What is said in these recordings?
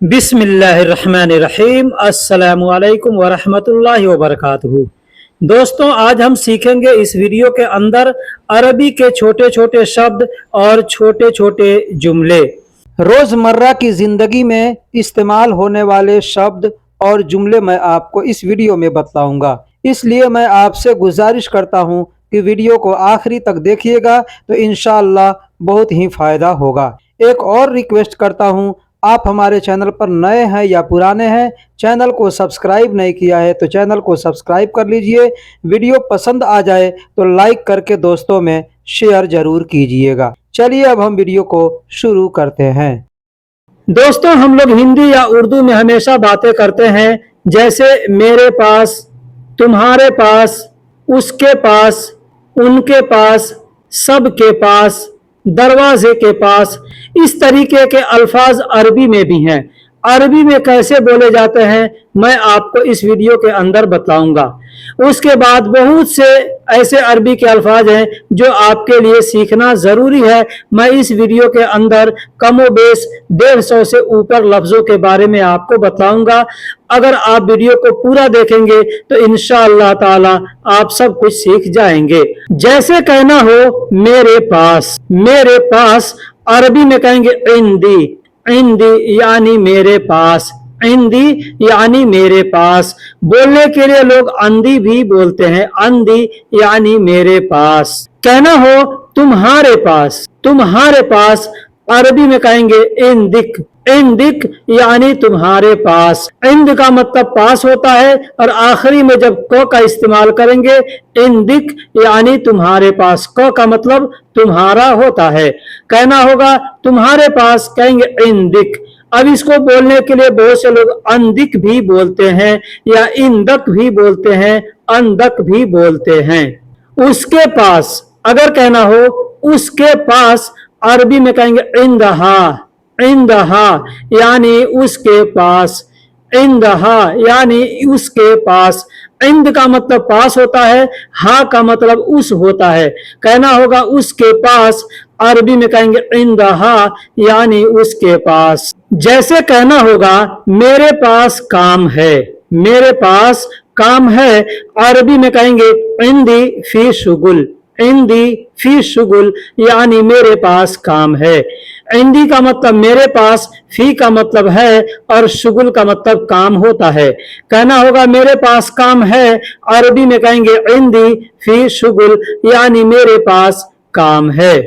बिस्मिल्लाहिर्रहमानिर्रहीम अस्सलामुअलैकुम वरहमतुल्लाहि वबरकातुहू। दोस्तों, आज हम सीखेंगे इस वीडियो के अंदर अरबी के छोटे छोटे शब्द और छोटे छोटे जुमले। रोज़मर्रा की ज़िंदगी में इस्तेमाल होने वाले शब्द और जुमले मैं आपको इस वीडियो में बताऊंगा, इसलिए मैं आपसे गुजारिश करता हूं कि वीडियो को आखिरी तक देखिएगा तो इंशाअल्लाह बहुत ही फ़ायदा होगा। एक और रिक्वेस्ट करता हूं, आप हमारे चैनल पर नए हैं या पुराने हैं, चैनल को सब्सक्राइब नहीं किया है तो चैनल को सब्सक्राइब कर लीजिए। वीडियो पसंद आ जाए तो लाइक करके दोस्तों में शेयर जरूर कीजिएगा। चलिए अब हम वीडियो को शुरू करते हैं। दोस्तों, हम लोग हिंदी या उर्दू में हमेशा बातें करते हैं, जैसे मेरे पास, तुम्हारे पास, उसके पास, उनके पास, सबके पास, दरवाजे के पास। इस तरीके के अल्फाज अरबी में भी हैं। अरबी में कैसे बोले जाते हैं मैं आपको इस वीडियो के अंदर बताऊंगा। उसके बाद बहुत से ऐसे अरबी के अल्फाज हैं जो आपके लिए सीखना जरूरी है। मैं इस वीडियो के अंदर कमोबेश 150 से ऊपर लफ्जों के बारे में आपको बताऊंगा। अगर आप वीडियो को पूरा देखेंगे तो इंशाअल्लाह ताला आप सब कुछ सीख जाएंगे। जैसे कहना हो मेरे पास अरबी में कहेंगे इंदी, इंदी यानी मेरे पास, इंदी यानी मेरे पास। बोलने के लिए लोग अंधी भी बोलते हैं, अंधी यानी मेरे पास। कहना हो तुम्हारे पास, तुम्हारे पास अरबी में कहेंगे इंदिक, इंदिक यानी तुम्हारे पास। इंद का मतलब पास होता है और आखिरी में जब क का इस्तेमाल करेंगे इंदिक यानी तुम्हारे पास। क का मतलब तुम्हारा होता है। कहना होगा तुम्हारे पास, कहेंगे इंदिक। अब इसको बोलने के लिए बहुत से लोग अंदिक भी बोलते हैं या इंदक भी बोलते हैं, अंदक भी बोलते हैं। उसके पास अगर कहना हो उसके पास, अरबी में कहेंगे इंदहा, इंदहा यानी उसके पास, इंदहा यानी उसके पास। इंद का मतलब पास होता है, हा का मतलब उस होता है। कहना होगा उसके पास, अरबी में कहेंगे इंदहा यानी उसके पास। जैसे कहना होगा मेरे पास काम है, मेरे पास काम है, अरबी में कहेंगे इंदी फी शुगुल, इंदी फी शुगुल यानी मेरे पास काम है। इंदी का मतलब मेरे पास, फी का मतलब है और शुगुल का मतलब काम होता है। कहना होगा मेरे पास काम है, अरबी में कहेंगे इंदी फी शुगुल यानी मेरे पास काम है।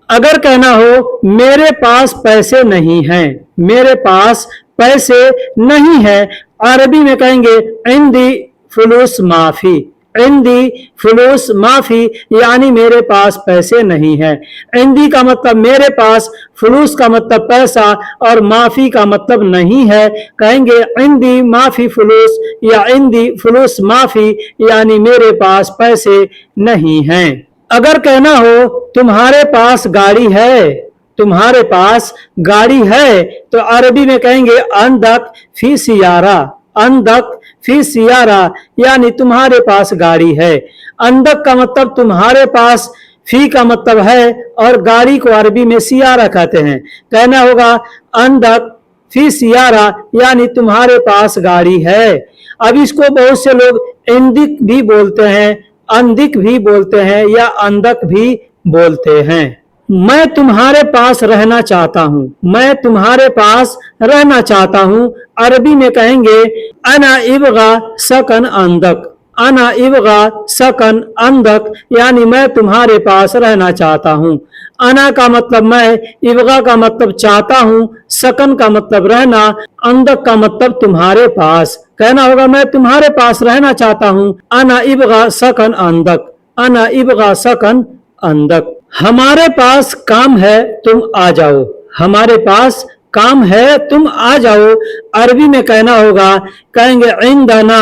अगर कहना हो मेरे पास पैसे नहीं हैं, मेरे पास पैसे नहीं है, अरबी में कहेंगे इंदी फुलूस माफी, इंदी फुलूस माफी यानी मेरे पास पैसे नहीं है। इंदी का मतलब मेरे पास, फुलूस का मतलब पैसा और माफी का मतलब नहीं है। कहेंगे इंदी माफी फुलूस या इंदी फुलूस माफी यानी मेरे पास पैसे नहीं हैं। अगर कहना हो तुम्हारे पास गाड़ी है, तुम्हारे पास गाड़ी है, तो अरबी में कहेंगे अंदक फी सियारा, अंदक फी सियारा यानी तुम्हारे पास गाड़ी है। अंदक का मतलब तुम्हारे पास, फी का मतलब है और गाड़ी को अरबी में सियारा कहते हैं। कहना होगा अंदक फी सियारा यानी तुम्हारे पास गाड़ी है। अब इसको बहुत से लोग इंदिक भी बोलते हैं, अंदिक भी बोलते हैं या अंदक भी बोलते हैं। मैं तुम्हारे पास रहना चाहता हूं, मैं तुम्हारे पास रहना चाहता हूं, अरबी में कहेंगे अना इबगा सकन अंदक, अना इबगा सकन अंदक यानी मैं तुम्हारे पास रहना चाहता हूं। अना का मतलब मैं, इबगा का मतलब चाहता हूं, सकन का मतलब रहना, अंदक का मतलब तुम्हारे पास। कहना होगा मैं तुम्हारे पास रहना चाहता हूं, अना इबगा सकन अंदक, अना इबगा सकन अंदक। हमारे पास काम है तुम आ जाओ, हमारे पास काम है तुम आ जाओ, अरबी में कहना होगा कहेंगे इंदना,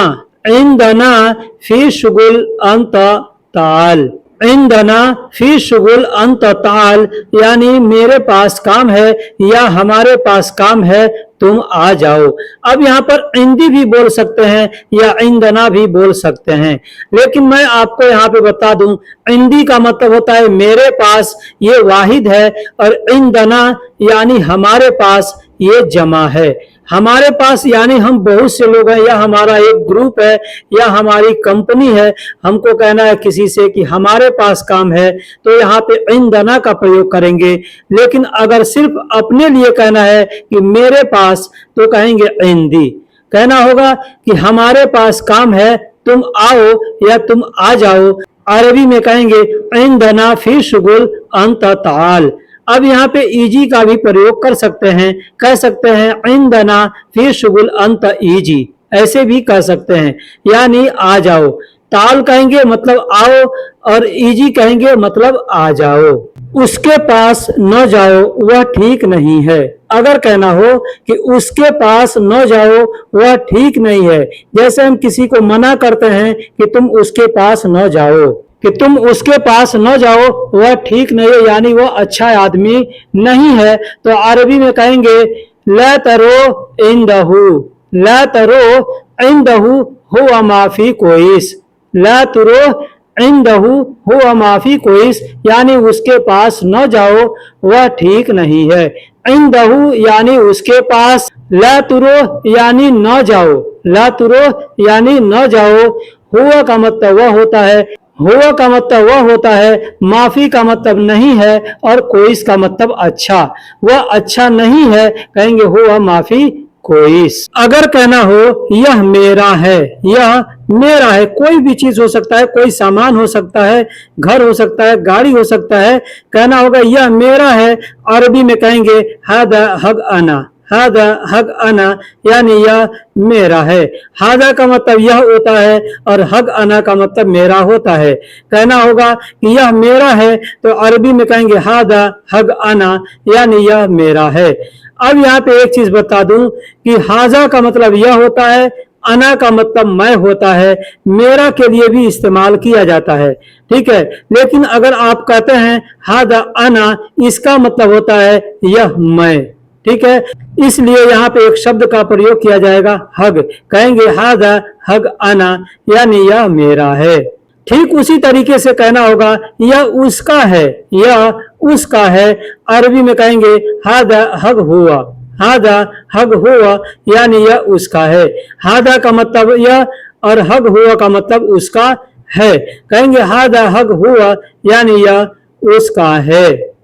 इंदना फी शुगुल अंत ताल, इंदना फी शुगुल अंत ताल यानी मेरे पास काम है या हमारे पास काम है तुम आ जाओ। अब यहाँ पर इंदी भी बोल सकते हैं या इंदना भी बोल सकते हैं, लेकिन मैं आपको यहाँ पे बता दूं इंदी का मतलब होता है मेरे पास, ये वाहिद है, और इंदना यानी हमारे पास, ये जमा है। हमारे पास यानी हम बहुत से लोग हैं, या हमारा एक ग्रुप है, या हमारी कंपनी है, हमको कहना है किसी से कि हमारे पास काम है, तो यहाँ पे इंदना का प्रयोग करेंगे। लेकिन अगर सिर्फ अपने लिए कहना है कि मेरे पास, तो कहेंगे इंदी। कहना होगा कि हमारे पास काम है, तुम आओ या तुम आ जाओ, अरबी में कहेंगे इंदना फी शुगुल अंत ताल। अब यहाँ पे ईजी का भी प्रयोग कर सकते हैं, कह सकते हैं इंदना फी शुगुल अंत ईजी, ऐसे भी कह सकते हैं, यानी आ जाओ। ताल कहेंगे मतलब आओ, और ईजी कहेंगे मतलब आ जाओ। उसके पास न जाओ वह ठीक नहीं है। अगर कहना हो कि उसके पास न जाओ वह ठीक नहीं है, जैसे हम किसी को मना करते हैं कि तुम उसके पास न जाओ, कि तुम उसके पास न जाओ वह ठीक नहीं है, यानी वह अच्छा आदमी नहीं है, तो अरबी में कहेंगे ला तरो इंदहू, ला तरो इंदहू हुआ माफी कोइस, ला तरो इंदहू हुआ माफी कोइस, यानी उसके पास न जाओ वह ठीक नहीं है। इंदहू यानी उसके पास, ला तुरो यानी न जाओ, ला तुरो यानी न जाओ, हुआ का मतलब वह होता है, हुआ का मतलब वह होता है, माफी का मतलब नहीं है, और कोइस का मतलब अच्छा, वह अच्छा नहीं है, कहेंगे हुआ माफी कोइस। अगर कहना हो यह मेरा है, यह मेरा है, कोई भी चीज हो सकता है, कोई सामान हो सकता है, घर हो सकता है, गाड़ी हो सकता है, कहना होगा यह मेरा है, अरबी में कहेंगे हादा हग अना, हादा हग अना, यानी यह मेरा है। हादा का मतलब यह होता है, और हग अना का मतलब मेरा होता है। कहना होगा कि यह मेरा है, तो अरबी में कहेंगे हादा हग अना, यानी यह मेरा है। अब यहाँ पे एक चीज बता दूं कि हाजा का मतलब यह होता है, अना का मतलब मैं होता है, मेरा के लिए भी इस्तेमाल किया जाता है, ठीक है। लेकिन अगर आप कहते हैं हादा अना, इसका मतलब होता है यह मैं, ठीक है। इसलिए यहाँ पे एक शब्द का प्रयोग किया जाएगा हग, कहेंगे हादा हग अना, यानी यह मेरा है। ठीक उसी तरीके से कहना होगा यह उसका है, यह उसका है, अरबी में कहेंगे हादा हग हुआ, हादा हग हुआ, यानी यह उसका है। हादा का मतलब यह, और हग हुआ का मतलब उसका है, कहेंगे हादा हग हुआ, यानी यह उसका है।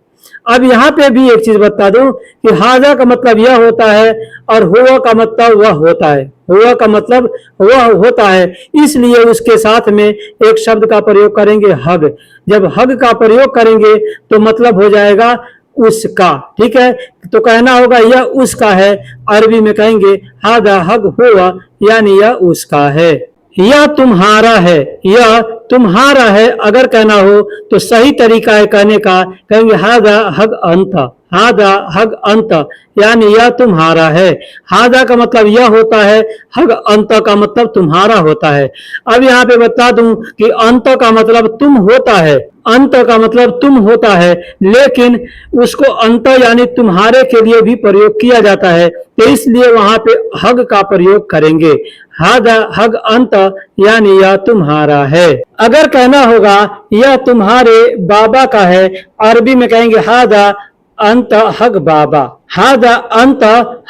अब यहाँ पे भी एक चीज बता दूं कि हाजा का मतलब यह होता है, और हुआ का मतलब वह होता है, हुआ का मतलब वह होता है, इसलिए उसके साथ में एक शब्द का प्रयोग करेंगे हग। जब हग का प्रयोग करेंगे तो मतलब हो जाएगा उसका, ठीक है। तो कहना होगा यह उसका है, अरबी में कहेंगे हादा हग हुआ, यानी यह उसका है। यह तुम्हारा है, यह तुम्हारा है, अगर कहना हो तो सही तरीका है कहने का, कहेंगे हादा हग अंत, हादा हग अंत, यानी यह तुम्हारा है। हादा का मतलब यह होता है, हग अंत का मतलब तुम्हारा होता है। अब यहाँ पे बता दूं कि अंत का मतलब तुम होता है, अंत का मतलब तुम होता है, लेकिन उसको अंत यानी तुम्हारे के लिए भी प्रयोग किया जाता है, तो इसलिए वहां पे हग का प्रयोग करेंगे, हादा हग अंत, यानी यह तुम्हारा है। अगर कहना होगा यह तुम्हारे बाबा का है, अरबी में कहेंगे हादा अंत हग बाबा, हादा अंत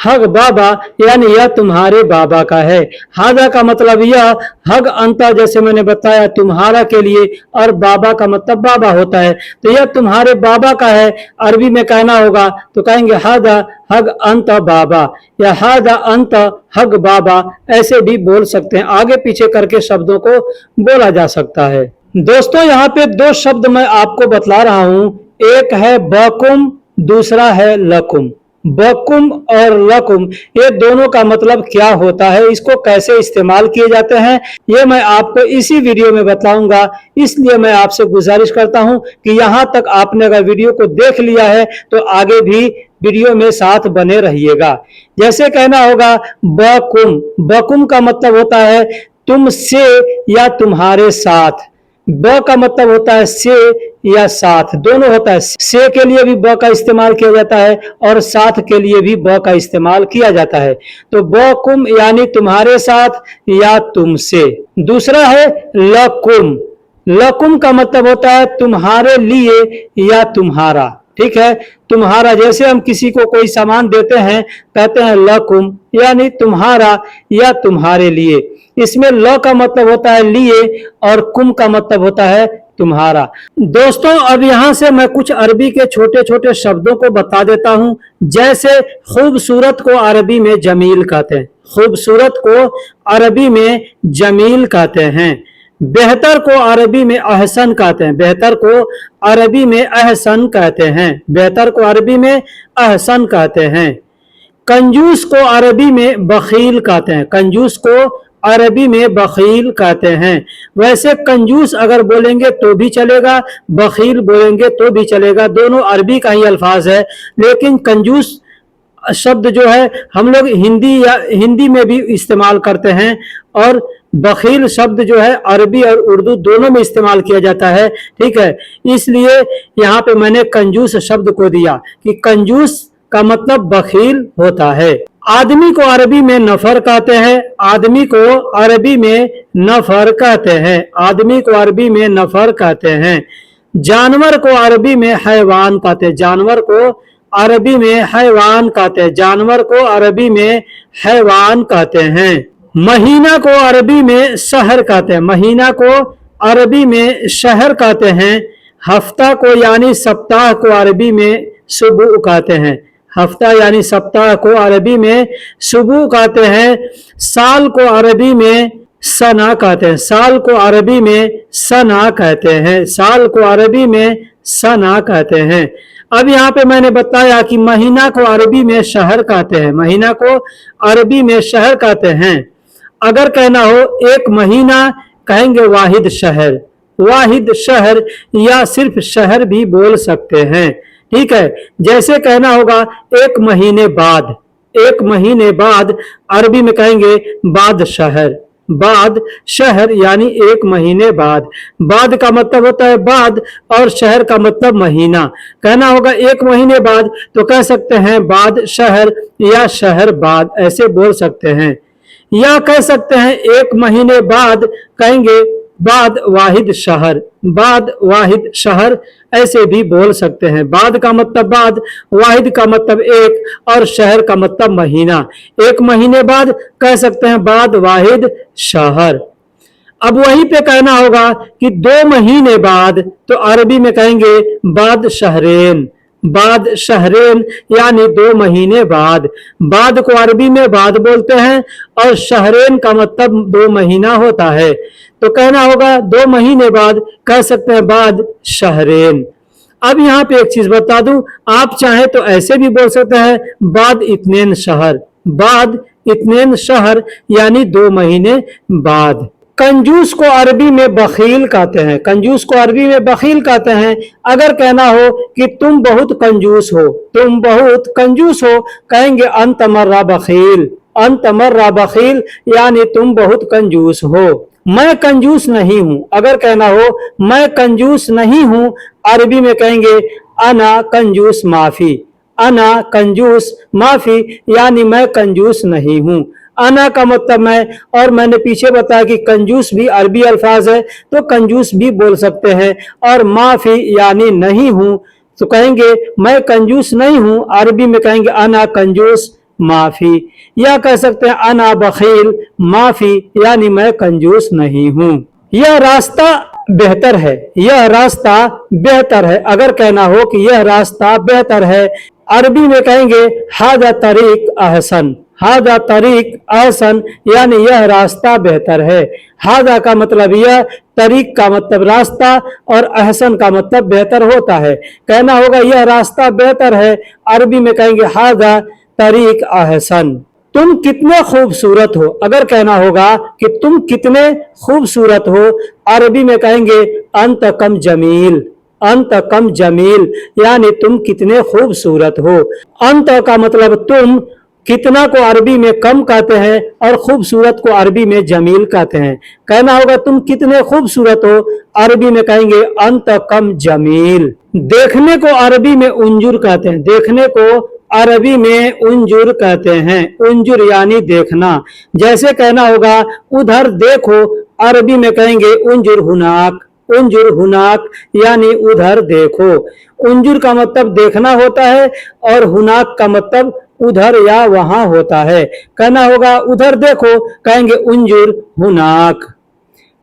हग बाबा, यानी यह तुम्हारे बाबा का है। हादा का मतलब यह, हग अंत जैसे मैंने बताया तुम्हारा के लिए, और बाबा का मतलब बाबा होता है, तो यह तुम्हारे बाबा का है, अरबी में कहना होगा तो कहेंगे हादा हग अंत बाबा, या हादा अंत हग बाबा, ऐसे भी बोल सकते हैं, आगे पीछे करके शब्दों को बोला जा सकता है। दोस्तों यहाँ पे दो शब्द मैं आपको बतला रहा हूं, एक है बकुम, दूसरा है लकुम। बकुम और लकुम, ये दोनों का मतलब क्या होता है, इसको कैसे इस्तेमाल किए जाते हैं, ये मैं आपको इसी वीडियो में बताऊंगा। इसलिए मैं आपसे गुजारिश करता हूं कि यहां तक आपने अगर वीडियो को देख लिया है तो आगे भी वीडियो में साथ बने रहिएगा। जैसे कहना होगा बकुम, बकुम का मतलब होता है तुमसे या तुम्हारे साथ। ब का मतलब होता है से या साथ, दोनों होता है। से के लिए भी ब का इस्तेमाल किया जाता है, और साथ के लिए भी ब का इस्तेमाल किया जाता है। तो बकुम यानी तुम्हारे साथ या तुमसे। दूसरा है लकुम, लकुम का मतलब होता है तुम्हारे लिए या तुम्हारा, ठीक है। तुम्हारा, जैसे हम किसी को कोई सामान देते हैं कहते हैं लकुम, यानी तुम्हारा या तुम्हारे लिए। इसमें ल का मतलब होता है लिए और कुम का मतलब होता है तुम्हारा। दोस्तों अब यहां से मैं कुछ अरबी के छोटे छोटे शब्दों को बता देता हूं। जैसे खूबसूरत को अरबी में जमील कहते हैं, खूबसूरत को अरबी में जमील कहते हैं। बेहतर को अरबी में अहसन कहते हैं, बेहतर को अरबी में अहसन कहते हैं, बेहतर को अरबी में अहसन कहते हैं। कंजूस को अरबी में बखील कहते हैं, कंजूस को अरबी में बखील कहते हैं। वैसे कंजूस अगर बोलेंगे तो भी चलेगा, बखील बोलेंगे तो भी चलेगा, दोनों अरबी का ही अल्फाज है। लेकिन कंजूस शब्द जो है हम लोग हिंदी में भी इस्तेमाल करते हैं, और बखील शब्द जो है अरबी और उर्दू दोनों में इस्तेमाल किया जाता है, ठीक है। इसलिए यहाँ पे मैंने कंजूस शब्द को दिया कि कंजूस का मतलब बखील होता है। आदमी को अरबी में नफर कहते हैं, आदमी को अरबी में नफर कहते हैं, आदमी को अरबी में नफर कहते हैं। जानवर को अरबी में हैवान कहते हैं, जानवर को अरबी में हैवान कहते हैं, जानवर को अरबी में हैवान कहते हैं। महीना को अरबी में शहर कहते हैं, महीना को अरबी में शहर कहते हैं। हफ्ता को यानी सप्ताह को अरबी में सुबह कहते हैं, हफ्ता यानी सप्ताह को अरबी में सुबह कहते हैं। साल को अरबी में सना कहते हैं, साल को अरबी में सना कहते हैं, साल को अरबी में सना कहते हैं। अब यहाँ पे मैंने बताया कि महीना को अरबी में शहर कहते हैं, महीना को अरबी में शहर कहते हैं। अगर कहना हो एक महीना कहेंगे वाहिद शहर, वाहिद शहर या सिर्फ शहर भी बोल सकते हैं, ठीक है। जैसे कहना होगा एक महीने बाद, एक महीने बाद अरबी में कहेंगे बाद शहर, बाद शहर यानी एक महीने बाद। बाद का मतलब होता है बाद और शहर का मतलब महीना। कहना होगा एक महीने बाद तो कह सकते हैं बाद शहर या शहर बाद, ऐसे बोल सकते हैं। या कह सकते हैं एक महीने बाद कहेंगे बाद वाहिद शहर, बाद वाहिद शहर, ऐसे भी बोल सकते हैं। बाद का मतलब बाद, वाहिद का मतलब एक और शहर का मतलब महीना। एक महीने बाद कह सकते हैं बाद वाहिद शहर। अब वहीं पे कहना होगा कि 2 महीने बाद तो अरबी में कहेंगे बाद शहरेन, बाद शहरेन यानी 2 महीने बाद। बाद को अरबी में बाद बोलते हैं और शहरेन का मतलब 2 महीना होता है, तो कहना होगा 2 महीने बाद कह सकते हैं बाद शहरेन। अब यहाँ पे एक चीज बता दूं, आप चाहे तो ऐसे भी बोल सकते हैं बाद इतनेन शहर, बाद इतनेन शहर यानी 2 महीने बाद। कंजूस को अरबी में बखील कहते हैं, कंजूस को अरबी में बखील कहते हैं। अगर कहना हो कि तुम बहुत कंजूस हो, तुम बहुत कंजूस हो, कहेंगे अंत मर्रा बखील, अंत मर्रा बखील यानी तुम बहुत कंजूस हो। मैं कंजूस नहीं हूं, अगर कहना हो मैं कंजूस नहीं हूं, अरबी में कहेंगे अना कंजूस माफी, अना कंजूस माफी यानी मैं कंजूस नहीं हूं। अना का मतलब मैं, और मैंने पीछे बताया कि कंजूस भी अरबी अल्फाज है तो कंजूस भी बोल सकते हैं। और माफी यानी नहीं हूं तो कहेंगे मैं कंजूस नहीं हूं, अरबी में कहेंगे अना कंजूस माफी। या कह सकते हैं अना बखील माफी यानी मैं कंजूस नहीं हूं। यह रास्ता बेहतर है, यह रास्ता बेहतर है। अगर कहना हो कि यह रास्ता बेहतर है, अरबी में कहेंगे हादा तरीक अहसन, हादा तरीक अहसन यानी यह रास्ता बेहतर है। हादा का मतलब यह, तरीक का मतलब रास्ता और अहसन का मतलब बेहतर होता है। कहना होगा यह रास्ता बेहतर है, अरबी में कहेंगे हादा तरीक अहसन। तुम कितने खूबसूरत हो, अगर कहना होगा कि तुम कितने खूबसूरत हो, अरबी में कहेंगे अंत कम जमील, अंत कम जमील यानी तुम कितने खूबसूरत हो। अंत का मतलब तुम, कितना को अरबी में कम कहते हैं और खूबसूरत को अरबी में जमील कहते हैं। कहना होगा तुम कितने खूबसूरत हो, अरबी में कहेंगे अंत कम जमील। देखने को अरबी में उंजुर कहते हैं, देखने को अरबी में उंजुर कहते हैं, उंजुर यानी देखना। जैसे कहना होगा उधर देखो, अरबी में कहेंगे उंजुर हुनाक, उंजुर हुनाक यानी उधर देखो। उंजुर का मतलब देखना होता है और हुनाक का मतलब उधर या वहां होता है। कहना होगा उधर देखो, कहेंगे उंजुर हुनाक।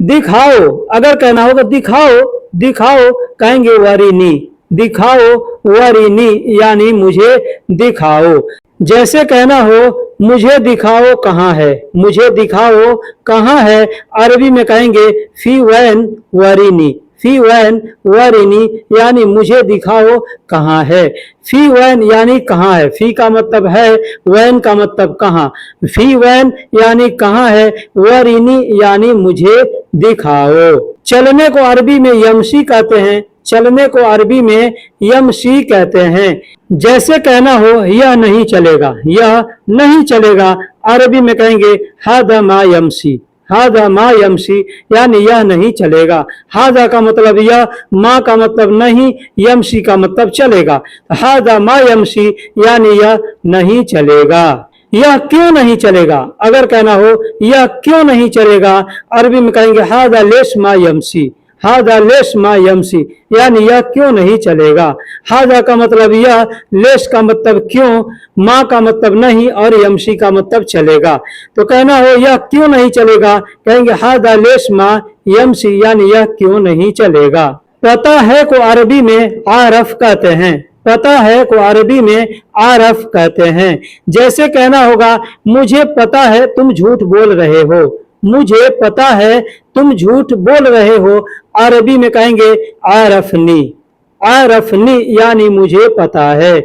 दिखाओ, अगर कहना होगा दिखाओ, दिखाओ कहेंगे वरीनी, दिखाओ वरीनी यानी मुझे दिखाओ। जैसे कहना हो मुझे दिखाओ कहाँ है, मुझे दिखाओ कहाँ है, अरबी में कहेंगे फी वैन वरीनी, फी वैन वरीनी यानी मुझे दिखाओ कहाँ है। फी वैन यानी कहाँ है, फी का मतलब है, वैन का मतलब कहाँ। फी वैन यानी कहाँ है, वरीनी यानी मुझे दिखाओ। चलने को अरबी में यमशी कहते हैं, चलने को अरबी में यमशी कहते हैं। जैसे कहना हो यह नहीं चलेगा, यह नहीं चलेगा, अरबी में कहेंगे हादा मा यमशी, हादा मा यमशी यानी यह नहीं चलेगा। हादा का मतलब यह, मा का मतलब नहीं, यमशी का मतलब चलेगा। हादा मा यमशी यानी यह नहीं चलेगा। यह क्यों नहीं चलेगा, अगर कहना हो यह क्यों नहीं चलेगा, अरबी में कहेंगे हादा लेश मा यमशी, हादा लेश मा यमशी यानी यह क्यों नहीं चलेगा। हादा का मतलब यह, लेश का मतलब क्यों, मा का मतलब नहीं और यमशी का मतलब चलेगा। तो कहना हो यह क्यों नहीं चलेगा, कहेंगे हादा लेश मा यमशी यानी यह क्यों नहीं चलेगा। पता है को अरबी में आरफ कहते हैं, पता है को अरबी में आरफ कहते हैं। जैसे कहना होगा मुझे पता है तुम झूठ बोल रहे हो, मुझे पता है तुम झूठ बोल रहे हो, अरबी में कहेंगे आरफनी, आरफनी यानी मुझे पता है,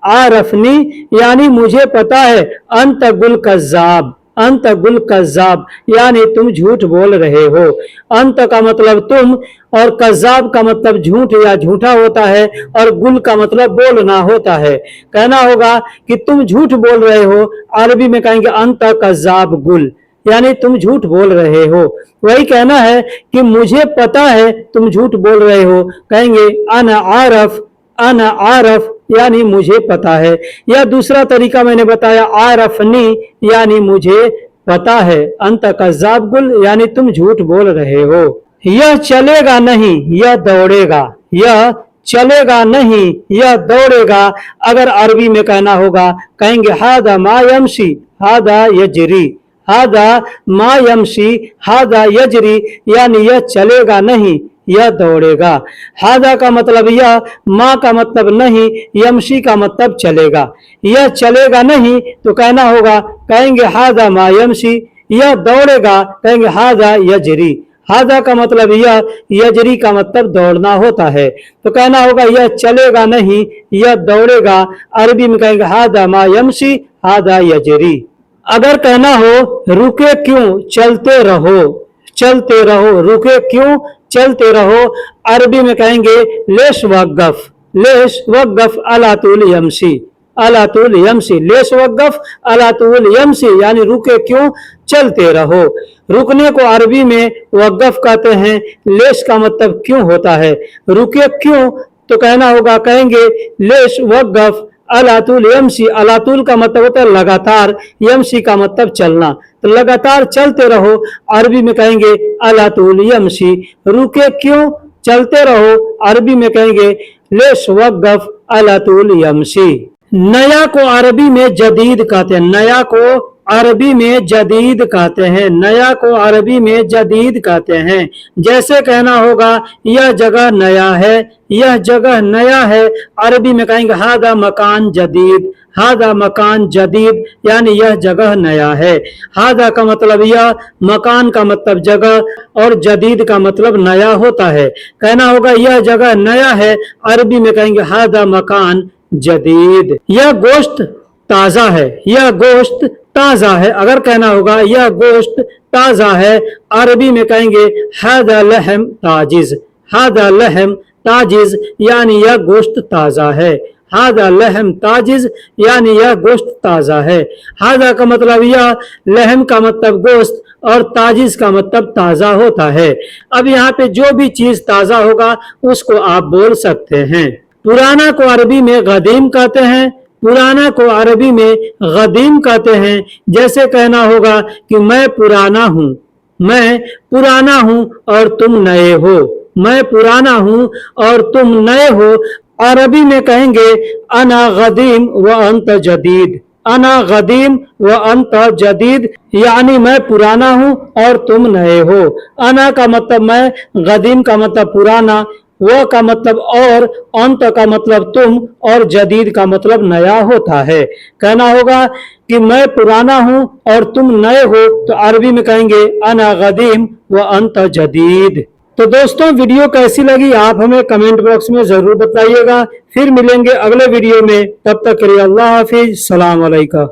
आरफनी यानी मुझे पता है। अंत गुल कज़्ज़ाब, अंत गुल कज़्ज़ाब यानी तुम झूठ बोल रहे हो। अंत का मतलब तुम और कज़्ज़ाब का मतलब झूठ या झूठा होता है और गुल का मतलब बोलना होता है। कहना होगा कि तुम झूठ बोल रहे हो, अरबी में कहेंगे अंत कज़्ज़ाब गुल यानी तुम झूठ बोल रहे हो। वही कहना है कि मुझे पता है तुम झूठ बोल रहे हो, कहेंगे अना आरफ, अना आरफ यानी मुझे पता है। या दूसरा तरीका मैंने बताया आरफनी यानी मुझे पता है, अंत कज़्ज़ाब गुल यानी तुम झूठ बोल रहे हो। यह चलेगा नहीं, यह दौड़ेगा, यह चलेगा नहीं, यह दौड़ेगा, अगर अरबी में कहना होगा कहेंगे हादा मा यमशी, हादा यजरी, हादा मा यमशी, हादा यजरी यानी यह चलेगा नहीं, यह दौड़ेगा। हादा का मतलब यह, मा का मतलब नहीं, यमशी का मतलब चलेगा। यह चलेगा नहीं तो कहना होगा कहेंगे हादा मा यमशी, यह दौड़ेगा कहेंगे हादा यजरी। हादा का मतलब यह, यजरी का मतलब दौड़ना होता है। तो कहना होगा यह चलेगा नहीं, यह दौड़ेगा, अरबी में कहेंगे हादा मा यमशी, हादा यजरी। अगर कहना हो रुके क्यों, चलते रहो, चलते रहो, रुके क्यों चलते रहो, अरबी में कहेंगे लेश वक़्फ़, लेश वक़्फ़ अला तुल यमशी, अला तुल यमशी, लेश वक़्फ़ अला तुल यमशी यानी रुके क्यों चलते रहो। रुकने को अरबी में वक़्फ़ कहते हैं, लेश का मतलब क्यों होता है। रुके क्यों तो कहना होगा कहेंगे लेश वक़्फ़ अलातुल यमशी, अलातुल का मतलब होता है लगातार, यमशी का मतलब चलना, तो लगातार चलते रहो, अरबी में कहेंगे अलातुल यमशी। रुके क्यों चलते रहो, अरबी में कहेंगे लेश वक़्फ़ अलातुल यमशी। नया को अरबी में जदीद कहते हैं, नया को अरबी में जदीद कहते हैं, नया को अरबी में जदीद कहते हैं। जैसे कहना होगा यह जगह नया है, यह जगह नया है, अरबी में कहेंगे हादा मकान जदीद, हादा मकान जदीद यानी यह जगह नया है। हादा का मतलब यह, मकान का मतलब जगह और जदीद का मतलब नया होता है। कहना होगा यह जगह नया है, अरबी में कहेंगे हादा मकान जदीद। यह गोश्त ताज़ा है, यह गोश्त ताज़ा है, अगर कहना होगा यह गोश्त ताज़ा है, अरबी में कहेंगे हादा लहम ताजिज़, हादा लहम ताजिज़ यानी यह गोश्त ताज़ा है। हादा लहम ताजिज़ यानी यह गोश्त ताज़ा है। हादा का मतलब यह, लहम का मतलब गोश्त और ताजिज़ का मतलब ताज़ा होता है। अब यहाँ पे जो भी चीज़ ताज़ा होगा उसको आप बोल सकते हैं। पुराना को अरबी में गदीम कहते हैं, पुराना को अरबी में गदीम कहते हैं। जैसे कहना होगा कि मैं पुराना हूँ, मैं पुराना हूँ और तुम नए हो, मैं पुराना हूँ और तुम नए हो। अरबी में कहेंगे अना गदीम व अंत जदीद। अना गदीम व अंत जदीद, यानी मैं पुराना हूँ और तुम नए हो। अना का मतलब मैं, गदीम का मतलब पुराना, वो का मतलब और, अंत का मतलब तुम, और जदीद का मतलब नया होता है। कहना होगा कि मैं पुराना हूं और तुम नए हो, तो अरबी में कहेंगे अना गदीम व अंत जदीद। तो दोस्तों, वीडियो कैसी लगी आप हमें कमेंट बॉक्स में जरूर बताइएगा। फिर मिलेंगे अगले वीडियो में, तब तक के लिए अल्लाह हाफिज, सलाम अलैकुम।